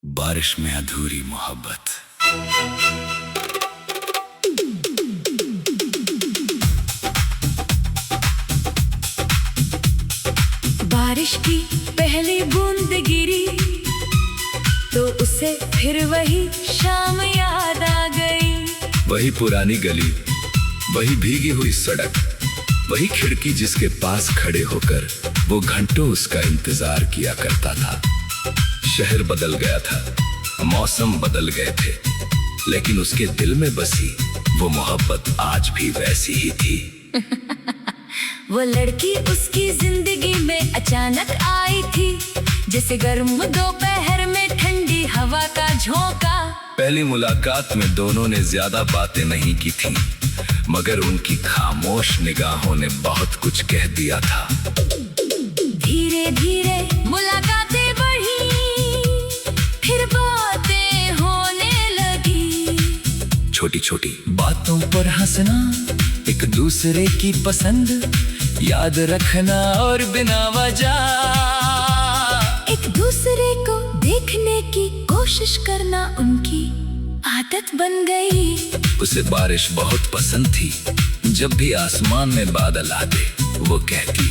बारिश में अधूरी मोहब्बत। बारिश की पहली बूंद गिरी तो उसे फिर वही शाम याद आ गई। वही पुरानी गली, वही भीगी हुई सड़क, वही खिड़की जिसके पास खड़े होकर वो घंटों उसका इंतजार किया करता था। शहर बदल गया था, मौसम बदल गए थे, लेकिन उसके दिल में बसी वो मोहब्बत आज भी वैसी ही थी। वो लड़की उसकी जिंदगी में अचानक आई थी, जैसे गर्म दोपहर में ठंडी हवा का झोंका। पहली मुलाकात में दोनों ने ज्यादा बातें नहीं की थी, मगर उनकी खामोश निगाहों ने बहुत कुछ कह दिया था। धीरे धीरे मुलाकातें बढ़ी, फिर बातें होने लगी। छोटी छोटी बातों पर हंसना, एक दूसरे की पसंद याद रखना और बिना वजह एक दूसरे को देखने की कोशिश करना उनकी आदत बन गई। उसे बारिश बहुत पसंद थी। जब भी आसमान में बादल आते वो कहती,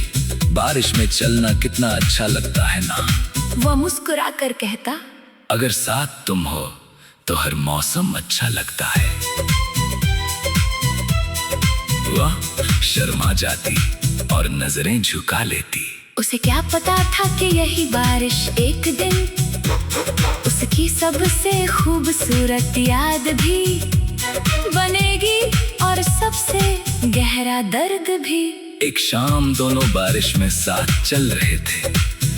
बारिश में चलना कितना अच्छा लगता है ना। वो मुस्कुरा कर कहता, अगर साथ तुम हो तो हर मौसम अच्छा लगता है। वह शर्मा जाती और नजरें झुका लेती। उसे क्या पता था कि यही बारिश एक दिन उसकी सबसे खूबसूरत याद भी बनेगी, और सबसे गहरा दर्द भी। एक शाम दोनों बारिश में साथ चल रहे थे।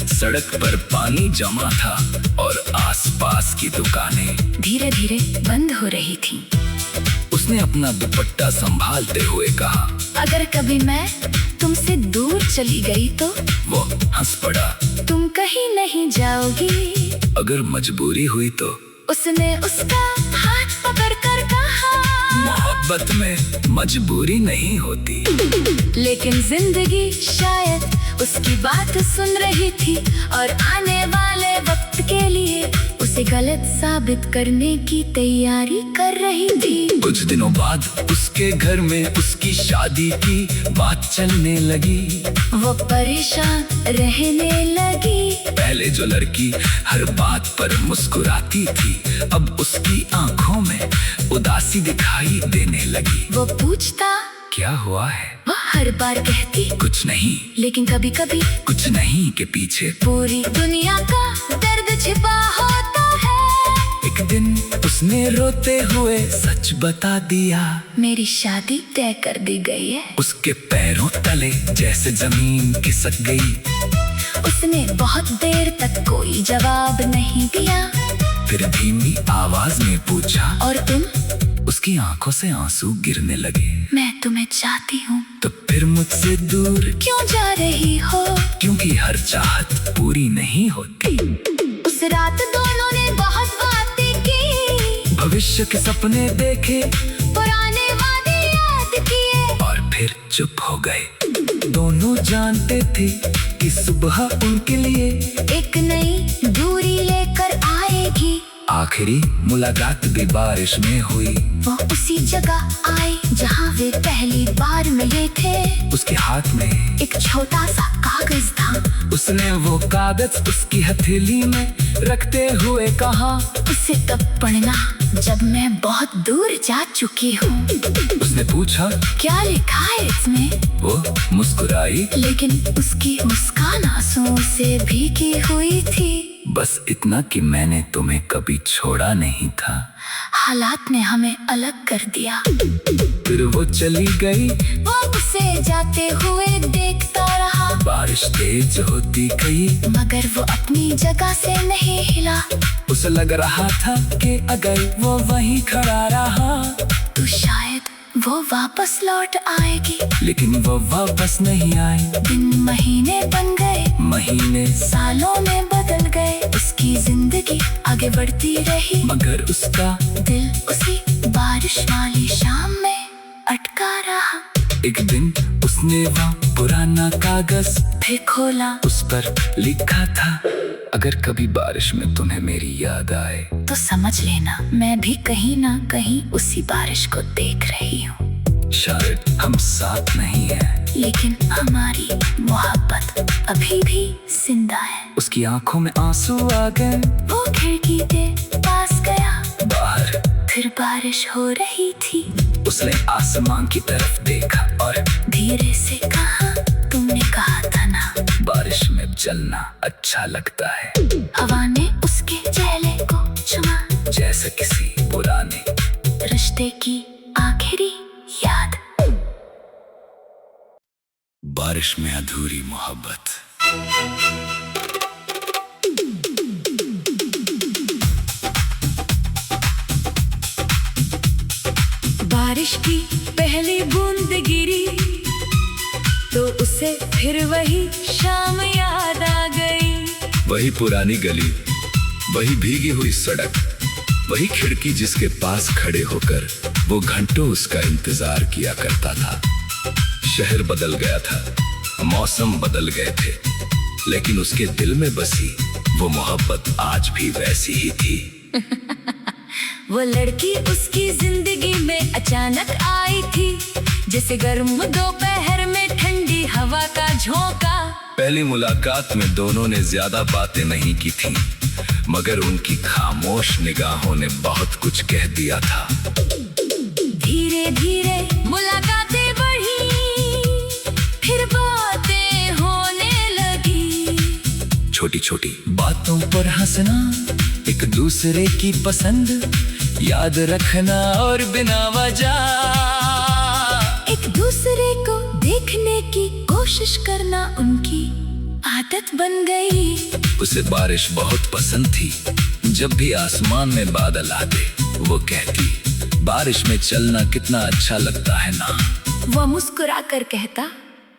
सड़क पर पानी जमा था और आसपास की दुकानें धीरे धीरे बंद हो रही थीं। उसने अपना दुपट्टा संभालते हुए कहा, अगर कभी मैं तुमसे दूर चली गई तो? वो हंस पड़ा, तुम कहीं नहीं जाओगी। अगर मजबूरी हुई तो? उसने उसका हाथ पकड़कर कहा, मोहब्बत में मजबूरी नहीं होती। लेकिन जिंदगी शायद उसकी बात सुन रही थी और आने वाले वक्त के लिए उसे गलत साबित करने की तैयारी कर रही थी। कुछ दिनों बाद उसके घर में उसकी शादी की बात चलने लगी। वो परेशान रहने लगी। पहले जो लड़की हर बात पर मुस्कुराती थी, अब उसकी आंखों में उदासी दिखाई देने लगी। वो पूछता, क्या हुआ है? वो हर बार कहती, कुछ नहीं। लेकिन कभी कभी कुछ नहीं के पीछे पूरी दुनिया का दर्द छिपा होता है। एक दिन उसने रोते हुए सच बता दिया, मेरी शादी तय कर दी गई है। उसके पैरों तले जैसे जमीन खिसक गई। उसने बहुत देर तक कोई जवाब नहीं दिया। फिर धीमी आवाज में पूछा, और तुम? उसकी आंखों से आंसू गिरने लगे। मैं तुम्हें चाहती हूँ। तो फिर मुझसे दूर क्यों जा रही हो? क्योंकि हर चाहत पूरी नहीं होती। उस रात दोनों ने बहुत बातें की, भविष्य के सपने देखे, पुराने वादे याद किए, और फिर चुप हो गए। दोनों जानते थे कि सुबह उनके लिए एक नई दूरी लेकर आएगी। आखिरी मुलाकात भी बारिश में हुई। वो उसी जगह आई जहाँ वे पहली बार मिले थे। उसके हाथ में एक छोटा सा कागज था। उसने वो कागज उसकी हथेली में रखते हुए कहा, उसे तब पढ़ना जब मैं बहुत दूर जा चुकी हूँ। उसने पूछा, क्या लिखा है इसमें? वो मुस्कुराई, लेकिन उसकी मुस्कान आंसुओं से भीगी हुई थी। बस इतना कि मैंने तुम्हें कभी छोड़ा नहीं था। हालात ने हमें अलग कर दिया। फिर वो चली गई। वो उसे जाते हुए देखता रहा। बारिश तेज होती गई, मगर वो अपनी जगह से नहीं हिला। उसे लग रहा था कि अगर वो वहीं खड़ा रहा तो शायद वो वापस लौट आएगी। लेकिन वो वापस नहीं आई। दिन महीने बन गए, महीने सालों में बदल गए। उसकी जिंदगी आगे बढ़ती रही, मगर उसका दिल उसी बारिश वाली शाम में अटका रहा। एक दिन उसने वह पुराना कागज फिर खोला, उस पर लिखा था, अगर कभी बारिश में तुम्हें मेरी याद आए तो समझ लेना मैं भी कहीं ना कहीं उसी बारिश को देख रही हूँ। शायद हम साथ नहीं हैं, लेकिन हमारी मोहब्बत अभी भी जिंदा है। उसकी आंखों में आंसू आ गए। वो खिड़की के पास गया, बाहर फिर बारिश हो रही थी। उसने आसमान की तरफ देखा और धीरे से कहा, तुमने कहा था ना बारिश में चलना अच्छा लगता है। हवा ने उसके चेहरे को चुमा, जैसे किसी पुराने रिश्ते की आखिरी याद। बारिश में अधूरी मोहब्बत। बारिश की पहली बूंद गिरी तो उसे फिर वही शाम याद आ गई। वही पुरानी गली, वही भीगी हुई सड़क, वही खिड़की जिसके पास खड़े होकर वो घंटों उसका इंतजार किया करता था। शहर बदल गया था, मौसम बदल गए थे, लेकिन उसके दिल में बसी वो मोहब्बत आज भी वैसी ही थी। वो लड़की उसकी जिंदगी में अचानक आई थी, जैसे गर्म दोपहर में ठंडी हवा का झोंका। पहली मुलाकात में दोनों ने ज्यादा बातें नहीं की थी, मगर उनकी खामोश निगाहों ने बहुत कुछ कह दिया था। धीरे धीरे मुलाकातें बढ़ी, फिर बातें होने लगी। छोटी छोटी बातों पर हंसना, एक दूसरे की पसंद याद रखना और बिना वजह एक दूसरे को देखने की कोशिश करना उनकी आदत बन गई। उसे बारिश बहुत पसंद थी। जब भी आसमान में बादल आते वो कहती, बारिश में चलना कितना अच्छा लगता है ना। वो मुस्कुरा कर कहता,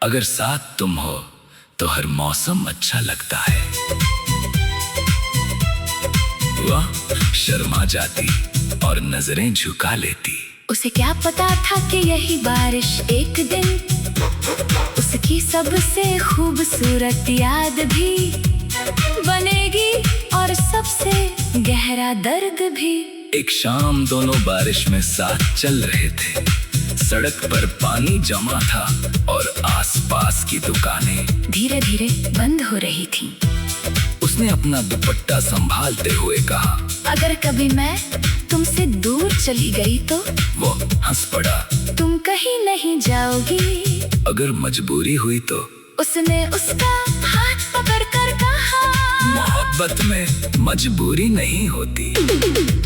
अगर साथ तुम हो तो हर मौसम अच्छा लगता है। वह शर्मा जाती और नजरें झुका लेती। उसे क्या पता था कि यही बारिश एक दिन उसकी सबसे खूबसूरत याद भी बनेगी, और सबसे गहरा दर्द भी। एक शाम दोनों बारिश में साथ चल रहे थे। सड़क पर पानी जमा था और आसपास की दुकानें धीरे धीरे बंद हो रही थीं। उसने अपना दुपट्टा संभालते हुए कहा, अगर कभी मैं तुमसे दूर चली गई तो? वो हंस पड़ा, तुम कहीं नहीं जाओगी। अगर मजबूरी हुई तो? उसने उसका हाथ पकड़कर कहा, मोहब्बत में मजबूरी नहीं होती।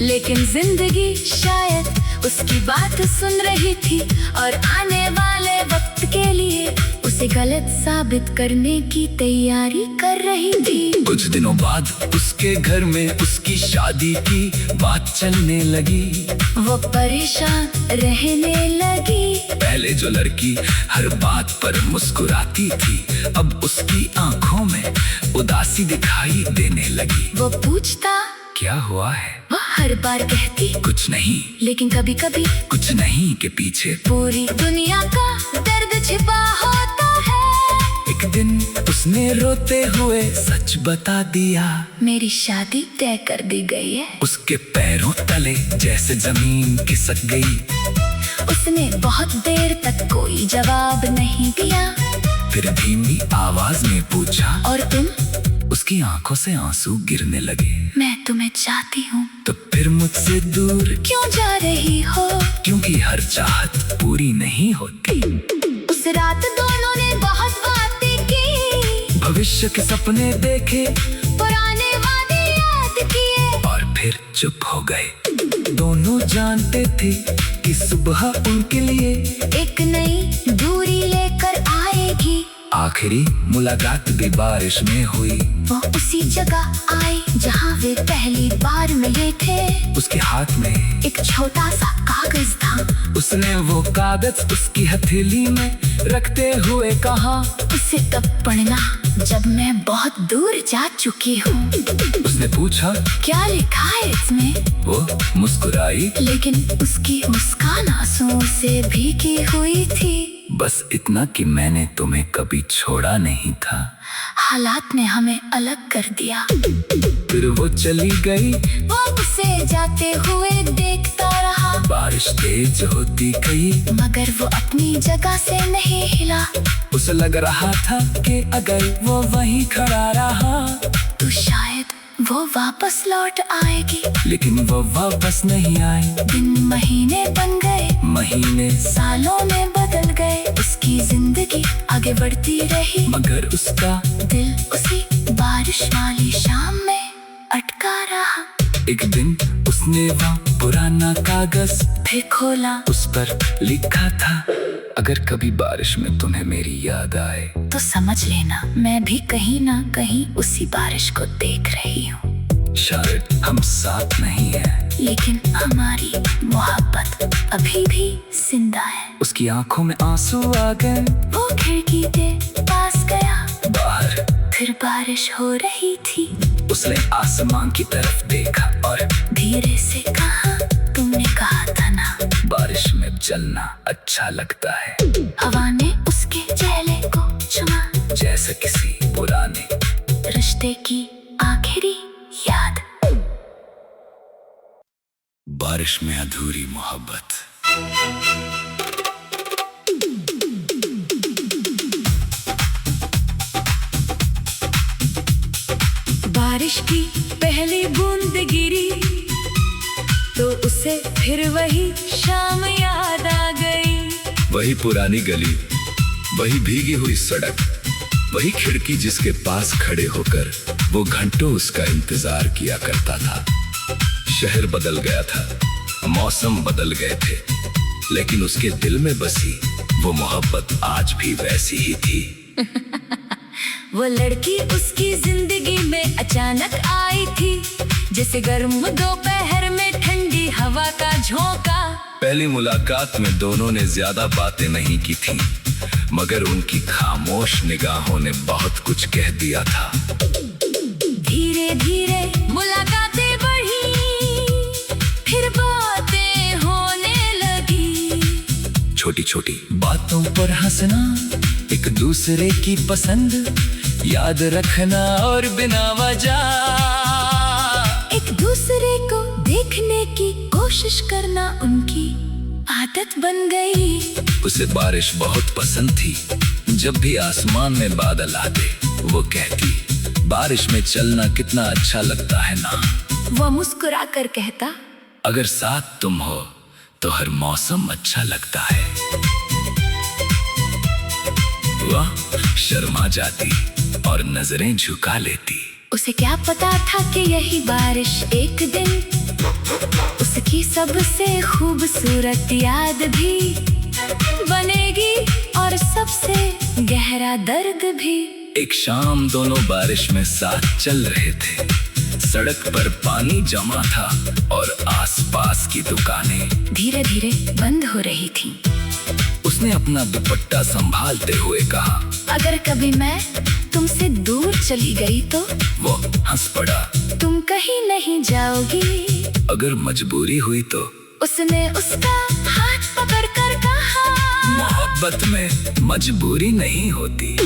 लेकिन जिंदगी शायद उसकी बात सुन रही थी और आने वाले वक्त के लिए उसे गलत साबित करने की तैयारी कर रही थी। कुछ दिनों बाद उसके घर में उसकी शादी की बात चलने लगी। वो परेशान रहने लगी। पहले जो लड़की हर बात पर मुस्कुराती थी, अब उसकी आंखों में उदासी दिखाई देने लगी। वो पूछता, क्या हुआ है? वो हर बार कहती, कुछ नहीं। लेकिन कभी कभी कुछ नहीं के पीछे पूरी दुनिया का दर्द छिपा होता है। एक दिन उसने रोते हुए सच बता दिया, मेरी शादी तय कर दी गई है। उसके पैरों तले जैसे जमीन खिसक गई। उसने बहुत देर तक कोई जवाब नहीं दिया। फिर धीमी आवाज में पूछा, और तुम? उसकी आंखों से आंसू गिरने लगे। मैं तुम्हें चाहती हूँ। तो फिर मुझसे दूर क्यों जा रही हो? क्योंकि हर चाहत पूरी नहीं होती। उस रात दोनों ने बहुत बातें की, भविष्य के सपने देखे, पुराने वादे याद किए, और फिर चुप हो गए। दोनों जानते थे कि सुबह उनके लिए एक नई दूरी लेकर आएगी। आखिरी मुलाकात भी बारिश में हुई। वो उसी जगह आई जहाँ वे पहली बार मिले थे। उसके हाथ में एक छोटा सा कागज था। उसने वो कागज उसकी हथेली में रखते हुए कहा, उसे तब पढ़ना जब मैं बहुत दूर जा चुकी हूँ। उसने पूछा, क्या लिखा है इसमें? वो मुस्कुराई, लेकिन उसकी मुस्कान आंसुओं से भीगी हुई थी। बस इतना कि मैंने तुम्हें कभी छोड़ा नहीं था। हालात ने हमें अलग कर दिया। फिर वो चली गई, वो उसे जाते हुए देखता रहा। बारिश तेज होती गई, मगर वो अपनी जगह से नहीं हिला। उसे लग रहा था कि अगर वो वहीं खड़ा रहा तो शायद वो वापस लौट आएगी। लेकिन वो वापस नहीं आई। दिन महीने बन गए, महीने सालों में बदल गए। उसकी जिंदगी आगे बढ़ती रही, मगर उसका दिल उसी बारिश वाली शाम में अटका रहा। एक दिन उसने वह पुराना कागज फिर खोला, उस पर लिखा था, अगर कभी बारिश में तुम्हें मेरी याद आए तो समझ लेना मैं भी कहीं ना कहीं उसी बारिश को देख रही हूँ। शायद हम साथ नहीं हैं, लेकिन हमारी मोहब्बत अभी भी जिंदा है। उसकी आंखों में आंसू आ गए। वो खिड़की के पास गया, बाहर फिर बारिश हो रही थी। उसने आसमान की तरफ देखा और धीरे से कहा, तुमने कहा था ना बारिश में चलना अच्छा लगता है। हवा ने उसके चेहरे को चुमा, जैसे किसी पुराने रिश्ते की आखिरी याद। बारिश में अधूरी मोहब्बत। बारिश की पहली बूंद गिरी तो उसे फिर वही शाम याद आ गई। वही पुरानी गली, वही भीगी हुई सड़क, वही खिड़की जिसके पास खड़े होकर वो घंटों उसका इंतजार किया करता था। शहर बदल गया था, मौसम बदल गए थे, लेकिन उसके दिल में बसी वो मोहब्बत आज भी वैसी ही थी। वो लड़की उसकी जिंदगी में अचानक आई थी, जैसे गर्म दोपहर में ठंडी हवा का झोंका। पहली मुलाकात में दोनों ने ज्यादा बातें नहीं की थी, मगर उनकी खामोश निगाहों ने बहुत कुछ कह दिया था। धीरे धीरे मुलाकातें बढ़ी, फिर बातें होने लगी। छोटी छोटी बातों पर हंसना, एक दूसरे की पसंद याद रखना और बिना वजह एक दूसरे को देखने की कोशिश करना उनकी आदत बन गई। उसे बारिश बहुत पसंद थी। जब भी आसमान में बादल आते वो कहती, बारिश में चलना कितना अच्छा लगता है ना। वो मुस्कुरा कर कहता, अगर साथ तुम हो तो हर मौसम अच्छा लगता है। वह शर्मा जाती और नजरें झुका लेती। उसे क्या पता था कि यही बारिश एक दिन उसकी सबसे खूबसूरत याद भी बनेगी, और सबसे गहरा दर्द भी। एक शाम दोनों बारिश में साथ चल रहे थे। सड़क पर पानी जमा था और आसपास की दुकानें धीरे धीरे बंद हो रही थीं। उसने अपना दुपट्टा संभालते हुए कहा, अगर कभी मैं तुमसे दूर चली गई तो वो हंस पड़ा, तुम कहीं नहीं जाओगी। अगर मजबूरी हुई तो उसने उसका हाथ पकड़ कर कहा, मोहब्बत में मजबूरी नहीं होती।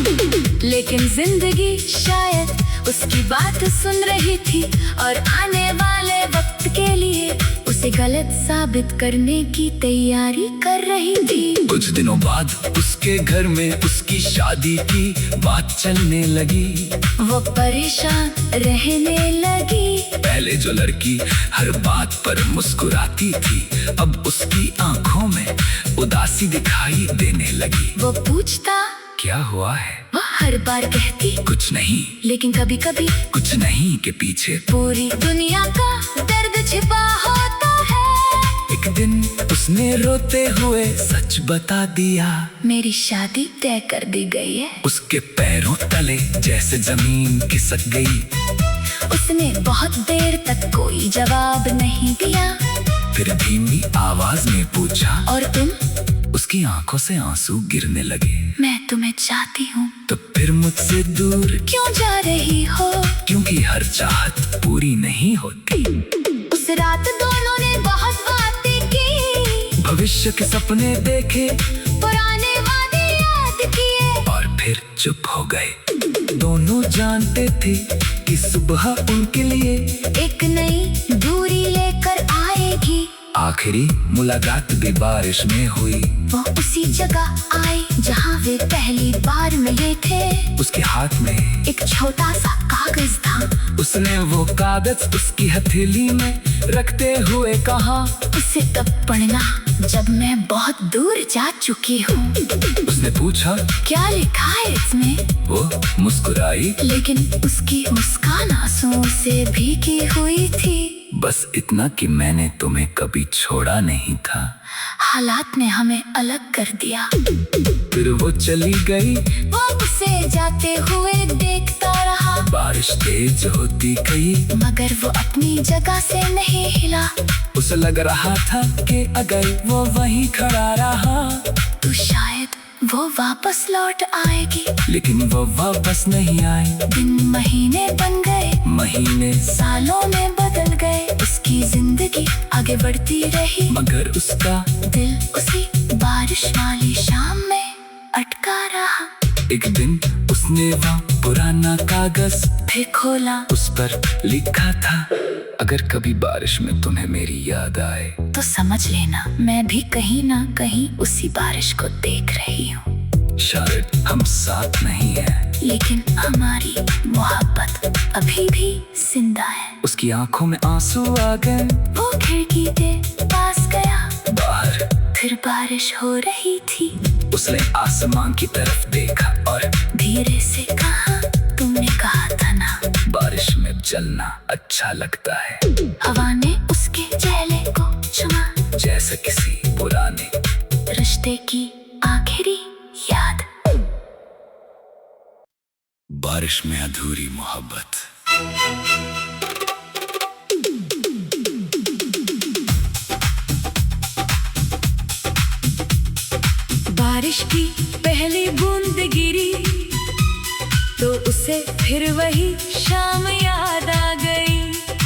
लेकिन जिंदगी शायद उसकी बात सुन रही थी और आने वाले वक्त के लिए उसे गलत साबित करने की तैयारी कर रही थी। कुछ दिनों बाद उसके घर में उसकी शादी की बात चलने लगी। वो परेशान रहने लगी। पहले जो लड़की हर बात पर मुस्कुराती थी, अब उसकी आंखों में उदासी दिखाई देने लगी। वो पूछता, क्या हुआ है? वो हर बार कहती, कुछ नहीं। लेकिन कभी कभी कुछ नहीं के पीछे पूरी दुनिया का दर्द छिपा होता है। एक दिन उसने रोते हुए सच बता दिया, मेरी शादी तय कर दी गई है। उसके पैरों तले जैसे जमीन खिसक गई। उसने बहुत देर तक कोई जवाब नहीं दिया। फिर धीमी आवाज में पूछा, और तुम? उसकी आंखों से आंसू गिरने लगे। मैं तुम्हें चाहती हूँ। तो फिर मुझसे दूर क्यों जा रही हो? क्योंकि हर चाहत पूरी नहीं होती। उस रात दोनों ने बहुत बातें की, भविष्य के सपने देखे, पुराने वादे चुप हो गए। दोनों जानते थे कि सुबह उनके लिए एक नई दूरी लेकर आएगी। आखिरी मुलाकात भी बारिश में हुई। वो उसी जगह आए जहाँ वे पहली बार मिले थे। उसके हाथ में एक छोटा सा कागज था। उसने वो कागज उसकी हथेली में रखते हुए कहा, उसे तब पढ़ना जब मैं बहुत दूर जा चुकी हूँ। उसने पूछा, क्या लिखा है इसमें? वो मुस्कुराई, लेकिन उसकी मुस्कान आंसुओं से भीगी हुई थी। बस इतना कि मैंने तुम्हें कभी छोड़ा नहीं था। हालात ने हमें अलग कर दिया। फिर वो चली गई। वो उसे जाते हुए देखता रहा। बारिश तेज होती गई, मगर वो अपनी जगह से नहीं हिला। उसे लग रहा था कि अगर वो वहीं खड़ा रहा तो शायद वो वापस लौट आएगी। लेकिन वो वापस नहीं आई। दिन महीने बन गए, महीने सालों में बदल गए। उसकी जिंदगी आगे बढ़ती रही, मगर उसका दिल उसी बारिश वाली शाम में अटका रहा। एक दिन उसने वह पुराना कागज फिर खोला। उस पर लिखा था, अगर कभी बारिश में तुम्हें मेरी याद आए तो समझ लेना मैं भी कहीं ना कहीं उसी बारिश को देख रही हूँ। शायद हम साथ नहीं हैं, लेकिन हमारी मोहब्बत अभी भी जिंदा है। उसकी आंखों में आंसू आ गए। वो खिड़की के पास गया। बाहर फिर बारिश हो रही थी। उसने आसमान की तरफ देखा और धीरे से कहा, तुमने कहा था ना बारिश में चलना अच्छा लगता है। हवा ने उसके चेहरे को छुआ, जैसे किसी पुराने रिश्ते की आखिरी याद। बारिश में अधूरी मोहब्बत। बारिश की पहली बूंद गिरी तो उसे फिर वही शाम याद आ गई।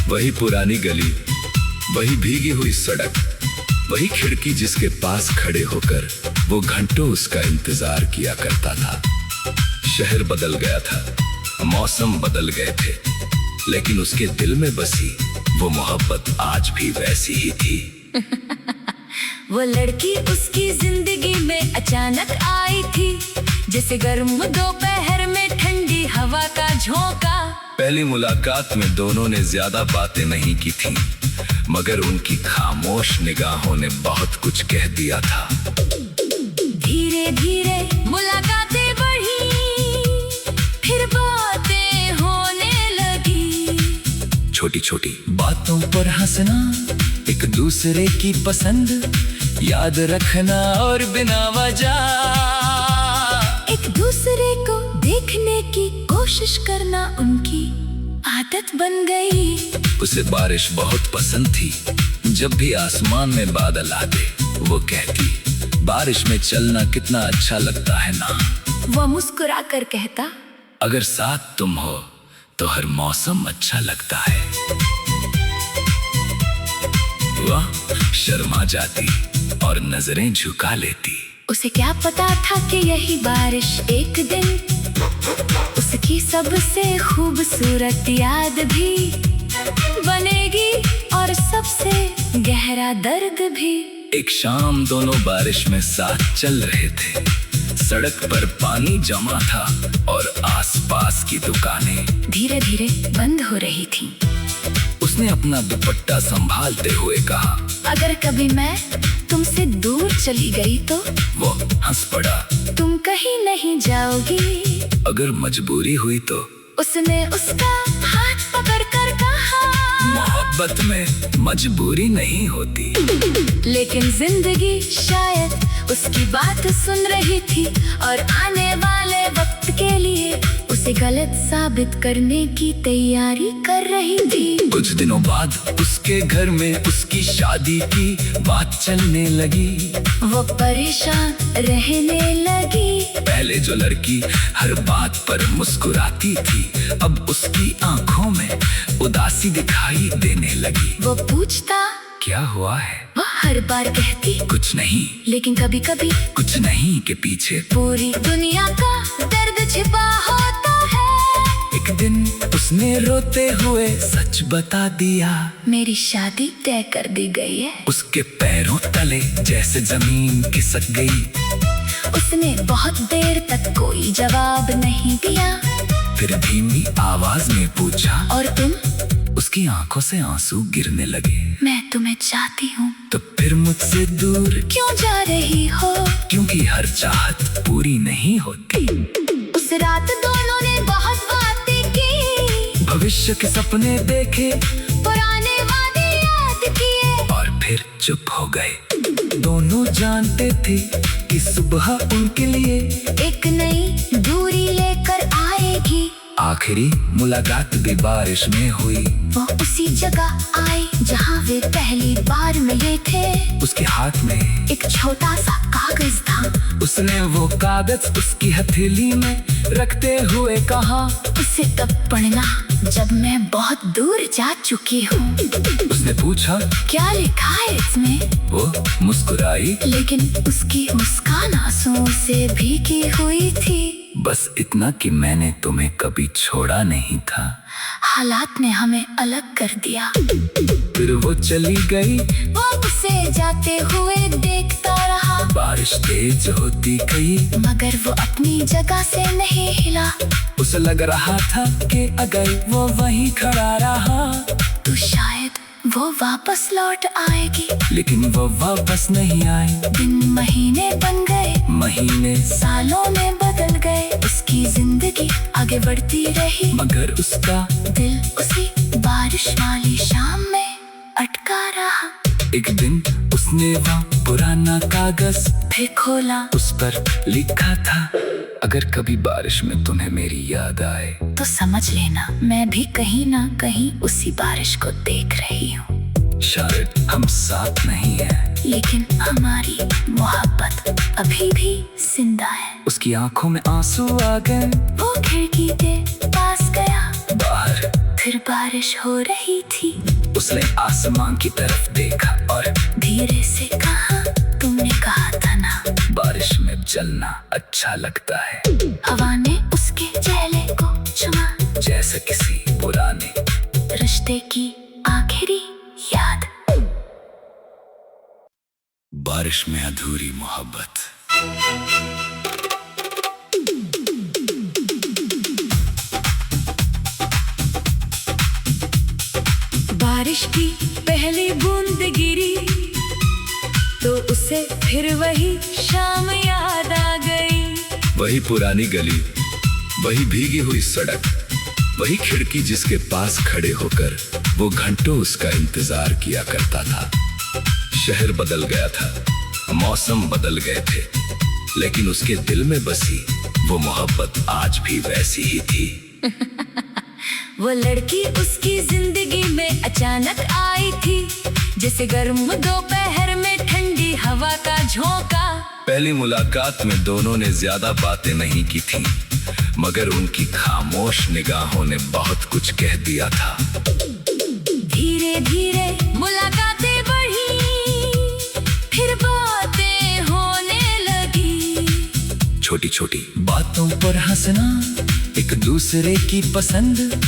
वही पुरानी गली, वही भीगी हुई सड़क, वही खिड़की जिसके पास खड़े होकर वो घंटों उसका इंतजार किया करता था। शहर बदल गया था, मौसम बदल गए थे, लेकिन उसके दिल में बसी वो मोहब्बत आज भी वैसी ही थी। वो लड़की उसकी जिंदगी में अचानक आई थी, जैसे गर्म दोपहर में ठंडी हवा का झोंका। पहली मुलाकात में दोनों ने ज्यादा बातें नहीं की थी, मगर उनकी खामोश निगाहों ने बहुत कुछ कह दिया था। धीरे धीरे मुलाकातें बढ़ी, फिर बातें होने लगी। छोटी छोटी बातों पर हंसना, एक दूसरे की पसंद याद रखना और बिना वजह एक दूसरे को देखने की कोशिश करना उनकी आदत बन गई। उसे बारिश बहुत पसंद थी। जब भी आसमान में बादल आते वो कहती, बारिश में चलना कितना अच्छा लगता है ना। वो मुस्कुरा कर कहता, अगर साथ तुम हो तो हर मौसम अच्छा लगता है। वह शर्मा जाती और नजरें झुका लेती। उसे क्या पता था कि यही बारिश एक दिन उसकी सबसे खूबसूरत याद भी बनेगी, और सबसे गहरा दर्द भी। एक शाम दोनों बारिश में साथ चल रहे थे। सड़क पर पानी जमा था और आसपास की दुकानें धीरे धीरे बंद हो रही थीं। उसने अपना दुपट्टा संभालते हुए कहा, अगर कभी मैं तुमसे दूर चली गई तो? वो हंस पड़ा, तुम कहीं नहीं जाओगी। अगर मजबूरी हुई तो? उसने उसका हाथ पकड़कर कहा, मोहब्बत में मजबूरी नहीं होती। लेकिन जिंदगी शायद उसकी बात सुन रही थी और आने वाले वक्त के लिए उसे गलत साबित करने की तैयारी कर रही थी। कुछ दिनों बाद उसके घर में उसकी शादी की बात चलने लगी। वो परेशान रहने लगी। पहले जो लड़की हर बात पर मुस्कुराती थी, अब उसकी आंखों में उदासी दिखाई देने लगी। वो पूछता, क्या हुआ है? वो हर बार कहती, कुछ नहीं। लेकिन कभी कभी कुछ नहीं के पीछे पूरी दुनिया का दर्द छिपा होता है। एक दिन उसने रोते हुए सच बता दिया, मेरी शादी तय कर दी गई है। उसके पैरों तले जैसे जमीन खिसक गई। उसने बहुत देर तक कोई जवाब नहीं दिया। फिर धीमी आवाज में पूछा, और तुम? उसकी आंखों से आंसू गिरने लगे। मैं तुम्हें चाहती हूँ। तो फिर मुझसे दूर क्यों जा रही हो? क्योंकि हर चाहत पूरी नहीं होती। उस रात दोनों ने बहुत बातें की, भविष्य के सपने देखे, पुराने वादे याद किए। और फिर चुप हो गए। दोनों जानते थे कि सुबह उनके लिए एक नई दूरी लेकर आएगी। आखिरी मुलाकात भी बारिश में हुई। वो उसी जगह आई जहाँ वे पहली बार मिले थे। उसके हाथ में एक छोटा सा कागज था। उसने वो कागज उसकी हथेली में रखते हुए कहा, उसे तब पढ़ना जब मैं बहुत दूर जा चुकी हूँ। उसने पूछा, क्या लिखा है इसमें? वो मुस्कुराई, लेकिन उसकी मुस्कान आंसुओं से भीगी हुई थी। बस इतना कि मैंने तुम्हें कभी छोड़ा नहीं था। हालात ने हमें अलग कर दिया। फिर वो चली गई। वो उसे जाते हुए देखता रहा। बारिश तेज होती गई, मगर वो अपनी जगह से नहीं हिला। उसे लग रहा था कि अगर वो वहीं खड़ा रहा तो शायद वो वापस लौट आएगी। लेकिन वो वापस नहीं आई। दिन महीने बन गए, महीने सालों में बदल गए। उसकी जिंदगी आगे बढ़ती रही, मगर उसका दिल उसी बारिश वाली शाम में अटका रहा। एक दिन उसने वह पुराना कागज फिर खोला। उस पर लिखा था, अगर कभी बारिश में तुम्हें मेरी याद आए तो समझ लेना मैं भी कहीं ना कहीं उसी बारिश को देख रही हूँ। शायद हम साथ नहीं हैं, लेकिन हमारी मोहब्बत अभी भी जिंदा है। उसकी आंखों में आंसू आ गए। वो खिड़की के पास गया। बाहर फिर बारिश हो रही थी। उसने आसमान की तरफ देखा और धीरे से कहा, तुमने कहा था ना बारिश में चलना अच्छा लगता है। हवा ने उसके चेहरे को छुआ, जैसे किसी पुराने रिश्ते की आखिरी याद। बारिश में अधूरी मोहब्बत। बारिश की पहली बूंद गिरी तो उसे फिर वही शाम याद आ गई। वही पुरानी गली, वही भीगी हुई सड़क, वही खिड़की जिसके पास खड़े होकर वो घंटों उसका इंतजार किया करता था। शहर बदल गया था, मौसम बदल गए थे, लेकिन उसके दिल में बसी वो मोहब्बत आज भी वैसी ही थी। वो लड़की उसकी जिंदगी में अचानक आई थी, जैसे गर्म दोपहर में ठंडी हवा का झोंका। पहली मुलाकात में दोनों ने ज्यादा बातें नहीं की थी, मगर उनकी खामोश निगाहों ने बहुत कुछ कह दिया था। धीरे धीरे मुलाकातें बढ़ी, फिर बातें होने लगी। छोटी छोटी बातों पर हंसना, एक दूसरे की पसंद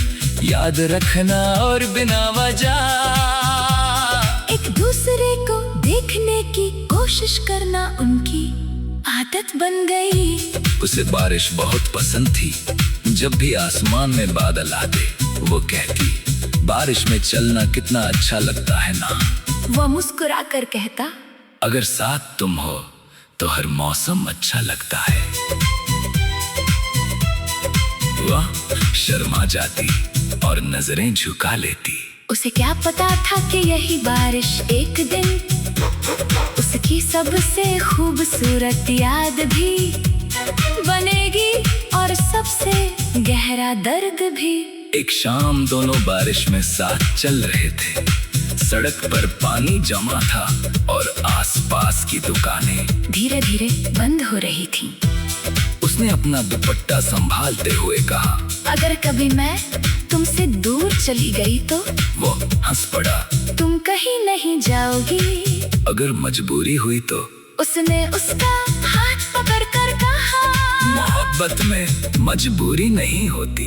याद रखना और बिना वजह एक दूसरे को देखने की कोशिश करना उनकी आदत बन गई। उसे बारिश बहुत पसंद थी। जब भी आसमान में बादल आते वो कहती, बारिश में चलना कितना अच्छा लगता है ना। वो मुस्कुरा कर कहता, अगर साथ तुम हो तो हर मौसम अच्छा लगता है। वह शर्मा जाती और नजरें झुका लेती। उसे क्या पता था कि यही बारिश एक दिन उसकी सबसे खूबसूरत याद भी बनेगी, और सबसे गहरा दर्द भी। एक शाम दोनों बारिश में साथ चल रहे थे। सड़क पर पानी जमा था और आसपास की दुकानें धीरे धीरे बंद हो रही थीं। उसने अपना दुपट्टा संभालते हुए कहा, अगर कभी मैं तुमसे दूर चली गई तो? वो हंस पड़ा, तुम कहीं नहीं जाओगी। अगर मजबूरी हुई तो? उसने उसका हाथ पकड़कर कहा, मोहब्बत मोहब्बत में मजबूरी नहीं होती।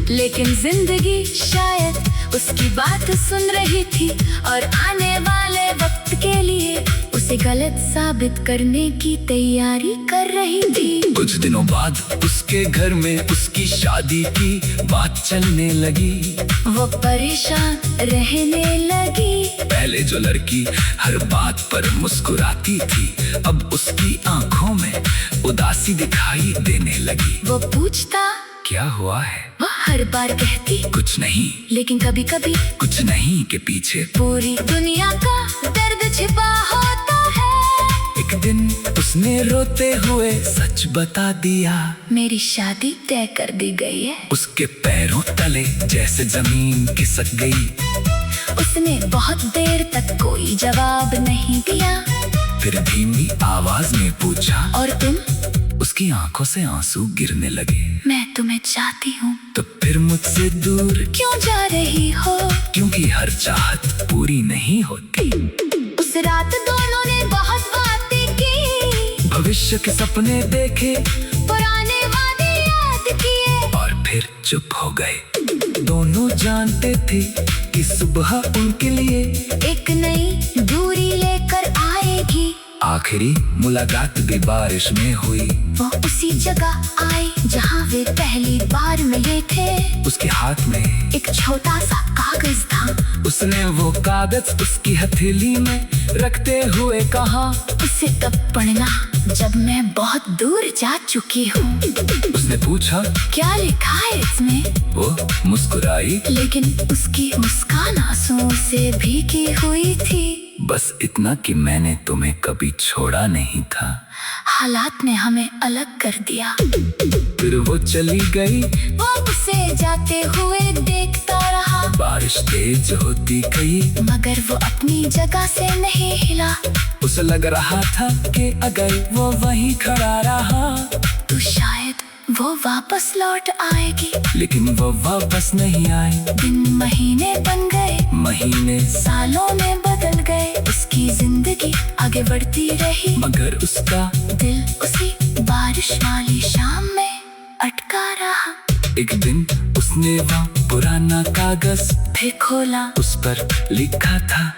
लेकिन जिंदगी शायद उसकी बात सुन रही थी और आने वाले वक्त के लिए उसे गलत साबित करने की तैयारी कर रही थी। कुछ दिनों बाद उसके घर में उसकी शादी की बात चलने लगी। वो परेशान रहने लगी। पहले जो लड़की हर बात पर मुस्कुराती थी, अब उसकी आंखों में उदासी दिखाई देने लगी। वो पूछता क्या हुआ है? वो हर बार कहती कुछ नहीं, लेकिन कभी कभी कुछ नहीं के पीछे पूरी दुनिया का दर्द छिपा होता है। एक दिन उसने रोते हुए सच बता दिया, मेरी शादी तय कर दी गई है। उसके पैरों तले जैसे जमीन खिसक गई। उसने बहुत देर तक कोई जवाब नहीं दिया। फिर धीमी आवाज में पूछा, और तुम? उसकी आंखों से आंसू गिरने लगे। मैं तुम्हें चाहती हूँ। तो फिर मुझसे दूर क्यों जा रही हो? क्योंकि हर चाहत पूरी नहीं होती। उस रात दोनों ने बहुत बातें की, भविष्य के सपने देखे, पुराने वादे याद किए, और फिर चुप हो गए। दोनों जानते थे कि सुबह उनके लिए एक नई दूरी लेकर आएगी। आखिरी मुलाकात भी बारिश में हुई। वो उसी जगह आई जहाँ वे पहली बार मिले थे। उसके हाथ में एक छोटा सा कागज था। उसने वो कागज उसकी हथेली में रखते हुए कहा, उसे तब पढ़ना जब मैं बहुत दूर जा चुकी हूँ। उसने पूछा, क्या लिखा है इसमें? वो मुस्कुराई, लेकिन उसकी मुस्कान आंसुओं से भीगी हुई थी। बस इतना कि मैंने तुम्हें कभी छोड़ा नहीं था। हालात ने हमें अलग कर दिया। फिर वो चली गई। वो उसे जाते हुए देखता रहा। बारिश तेज होती गई, मगर वो अपनी जगह से नहीं हिला। उसे लग रहा था कि अगर वो वहीं खड़ा रहा तो शायद वो वापस लौट आएगी। लेकिन वो वापस नहीं आई। दिन महीने बन गए, महीने सालों में बदल गए। उसकी जिंदगी आगे बढ़ती रही, मगर उसका दिल उसी बारिश वाली शाम में अटका रहा। एक दिन उसने वह पुराना कागज फिर खोला। उस पर लिखा था,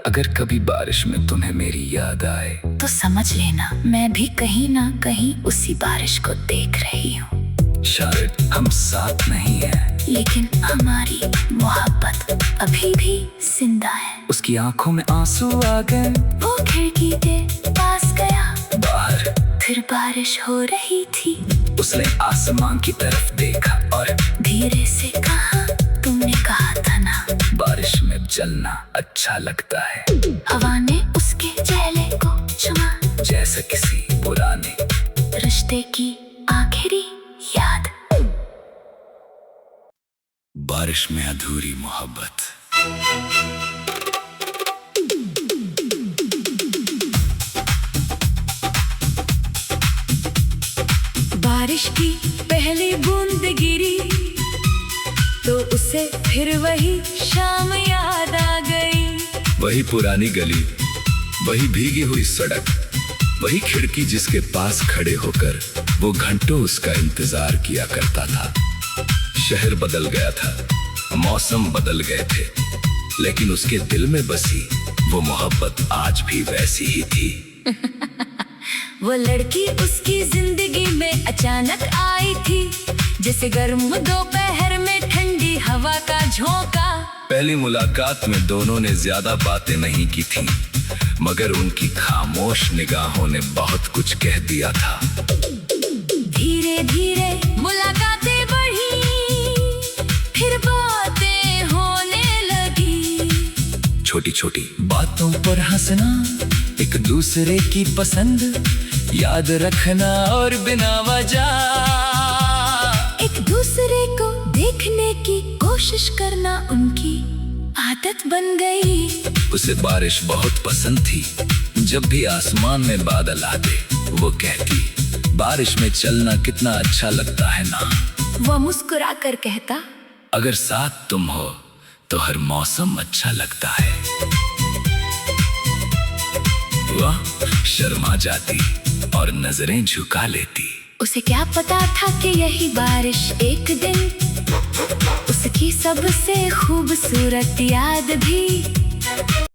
अगर कभी बारिश में तुम्हें मेरी याद आए तो समझ लेना मैं भी कहीं ना कहीं उसी बारिश को देख रही हूँ। शायद हम साथ नहीं हैं, लेकिन हमारी मोहब्बत अभी भी जिंदा है। उसकी आंखों में आंसू आ गए। वो खिड़की के पास गया। बाहर फिर बारिश हो रही थी। उसने आसमान की तरफ देखा और धीरे से कहा, तुमने कहा था ना बारिश में चलना अच्छा लगता है। हवा ने उसके चेहरे को छुआ, जैसे किसी पुराने रिश्ते की आखिरी याद। बारिश में अधूरी मोहब्बत। बारिश की पहली बूंद गिरी तो उसे फिर वही शाम याद आ गई। वही पुरानी गली, वही भीगी हुई सड़क, वही खिड़की जिसके पास खड़े होकर वो घंटों उसका इंतजार किया करता था। शहर बदल गया था, मौसम बदल गए थे, लेकिन उसके दिल में बसी वो मोहब्बत आज भी वैसी ही थी। वो लड़की उसकी जिंदगी में अचानक आई थी, जैसे गर्म दोपहर में ठंडी हवा का झोंका। पहली मुलाकात में दोनों ने ज्यादा बातें नहीं की थी, मगर उनकी खामोश निगाहों ने बहुत कुछ कह दिया था। धीरे धीरे मुलाकातें बढ़ी, फिर बातें होने लगी। छोटी छोटी बातों पर हंसना, एक दूसरे की पसंद याद रखना और बिना वजह एक दूसरे को देखने की कोशिश करना उनकी आदत बन गई। उसे बारिश बहुत पसंद थी। जब भी आसमान में बादल आते वो कहती, बारिश में चलना कितना अच्छा लगता है ना। वो मुस्कुरा कर कहता, अगर साथ तुम हो तो हर मौसम अच्छा लगता है। वह शर्मा जाती और नजरें झुका लेती। उसे क्या पता था कि यही बारिश एक दिन उसकी सबसे खूबसूरत याद भी